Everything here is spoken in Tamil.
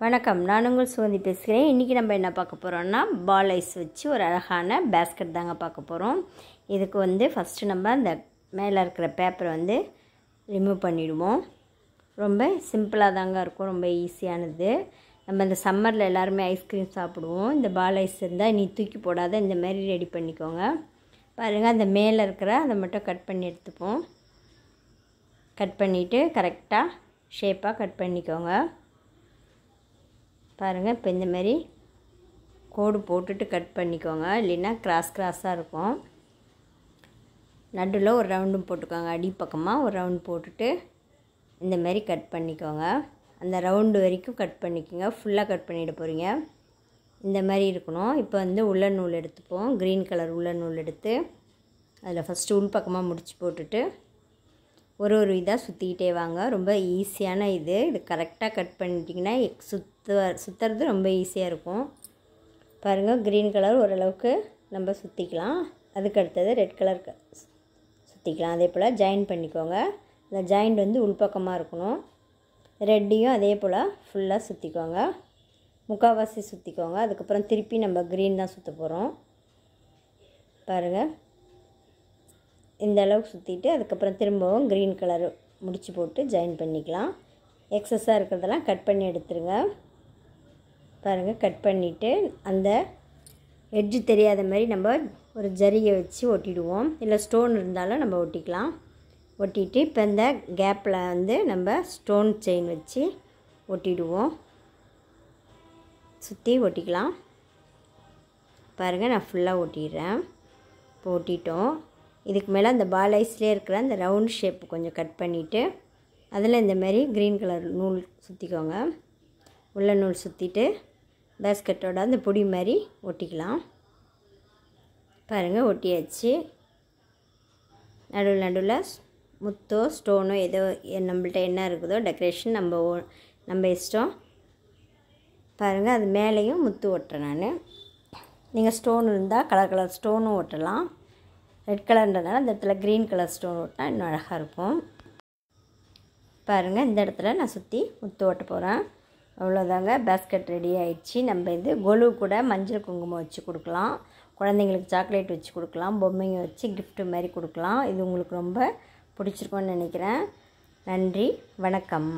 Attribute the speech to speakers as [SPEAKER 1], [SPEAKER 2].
[SPEAKER 1] வணக்கம், நான் உங்கள் சுகந்தி பேசுகிறேன். இன்றைக்கி நம்ம என்ன பார்க்க போகிறோம்னா, பால் ஐஸ் வச்சு ஒரு அழகான பேஸ்கெட் தாங்க பார்க்க போகிறோம். இதுக்கு ஃபஸ்ட்டு நம்ம அந்த மேலே இருக்கிற பேப்பரை ரிமூவ் பண்ணிவிடுவோம். ரொம்ப சிம்பிளாக தாங்க இருக்கும், ரொம்ப ஈஸியானது. நம்ம இந்த சம்மரில் எல்லாருமே ஐஸ்கிரீம் சாப்பிடுவோம். இந்த பால் ஐஸ் இருந்தால் நீ தூக்கி போடாத இந்த மாதிரி ரெடி பண்ணிக்கோங்க. பாருங்கள், அந்த மேலே இருக்கிற அதை மட்டும் கட் பண்ணி எடுத்துப்போம். கட் பண்ணிவிட்டு கரெக்டாக ஷேப்பாக கட் பண்ணிக்கோங்க. பாருங்கள், இப்போ இந்த மாதிரி கோடு போட்டுட்டு கட் பண்ணிக்கோங்க, இல்லைன்னா கிராஸாக இருக்கும். நடுவில் ஒரு ரவுண்டும் போட்டுக்கோங்க, அடிப்பக்கமாக ஒரு ரவுண்ட் போட்டுட்டு இந்த மாதிரி கட் பண்ணிக்கோங்க. அந்த ரவுண்டு வரைக்கும் கட் பண்ணிக்கோங்க, ஃபுல்லாக கட் பண்ணிட போகிறீங்க. இந்த மாதிரி இருக்கணும். இப்போ உள்ள நூல் எடுத்துப்போம், க்ரீன் கலர் உள்ள நூல் எடுத்து அதில் ஃபஸ்ட்டு உள் பக்கமாக முடிச்சு போட்டுட்டு ஒரு இதாக சுற்றிக்கிட்டே வாங்க. ரொம்ப ஈஸியான இது கரெக்டாக கட் பண்ணிட்டிங்கன்னா சுற்றுறது ரொம்ப ஈஸியாக இருக்கும். பாருங்கள், க்ரீன் கலர் ஓரளவுக்கு நம்ம சுற்றிக்கலாம். அதுக்கு அடுத்தது ரெட் கலர் சுற்றிக்கலாம். அதே போல் ஜாயின் பண்ணிக்கோங்க. இந்த ஜாயிண்ட் உள்பக்கமாக இருக்கணும். ரெட்டையும் அதே போல் ஃபுல்லாக சுற்றிக்கோங்க, முக்கால்வாசி சுற்றிக்கோங்க. அதுக்கப்புறம் திருப்பி நம்ம க்ரீன் தான் சுற்ற போகிறோம். பாருங்கள், இந்த அளவுக்கு சுற்றிட்டு அதுக்கப்புறம் திரும்பவும் க்ரீன் கலர் முடிச்சு போட்டு ஜாயின் பண்ணிக்கலாம். எக்ஸஸாக இருக்கிறதெல்லாம் கட் பண்ணி எடுத்துருங்க. பாருங்கள், கட் பண்ணிவிட்டு அந்த எட்ஜு தெரியாத மாதிரி நம்ம ஒரு ஜரிகை வச்சு ஒட்டிடுவோம், இல்லை ஸ்டோன் இருந்தாலும் நம்ம ஒட்டிக்கலாம். ஒட்டிட்டு இப்போ இந்த கேப்பில் நம்ம ஸ்டோன் செயின் வச்சு ஒட்டிடுவோம், சுற்றி ஒட்டிக்கலாம். பாருங்கள், நான் ஃபுல்லாக ஒட்டிடுறேன். இப்போ ஒட்டிட்டோம். இதுக்கு மேலே அந்த பால் ஐஸ்லேயே இருக்கிற அந்த ரவுண்ட் ஷேப் கொஞ்சம் கட் பண்ணிவிட்டு அதில் இந்த மாதிரி க்ரீன் கலர் நூல் சுற்றிக்கோங்க. உள்ள நூல் சுற்றிட்டு பேஸ்கெட்டோட அந்த பொடி மாதிரி ஒட்டிக்கலாம். பாருங்கள், ஒட்டியாச்சு. நடுவில் முத்தோ ஸ்டோனோ ஏதோ நம்மள்ட்ட என்ன இருக்குதோ டெக்கரேஷன் நம்ம இஷ்டம். பாருங்கள், அது மேலேயும் முத்து ஒட்டுறேன் நான். நீங்கள் ஸ்டோன் இருந்தால் கலர் ஸ்டோனும் ஒட்டலாம். ரெட் கலர்ன்றதுனால இந்த இடத்துல க்ரீன் கலர் ஸ்டோன் ஓட்டினா இன்னும் அழகாக இருக்கும். பாருங்கள், இந்த இடத்துல நான் சுற்றி முத்து ஓட்ட போகிறேன். அவ்வளோதாங்க, பேஸ்கெட் ரெடி ஆகிடுச்சு. நம்ம கொலு கூட மஞ்சள் குங்குமம் வச்சு கொடுக்கலாம், குழந்தைங்களுக்கு சாக்லேட் வச்சு கொடுக்கலாம், பொம்மைங்க வச்சு கிஃப்ட்டு மாதிரி கொடுக்கலாம். இது உங்களுக்கு ரொம்ப பிடிச்சிருக்கும்னு நினைக்கிறேன். நன்றி, வணக்கம்.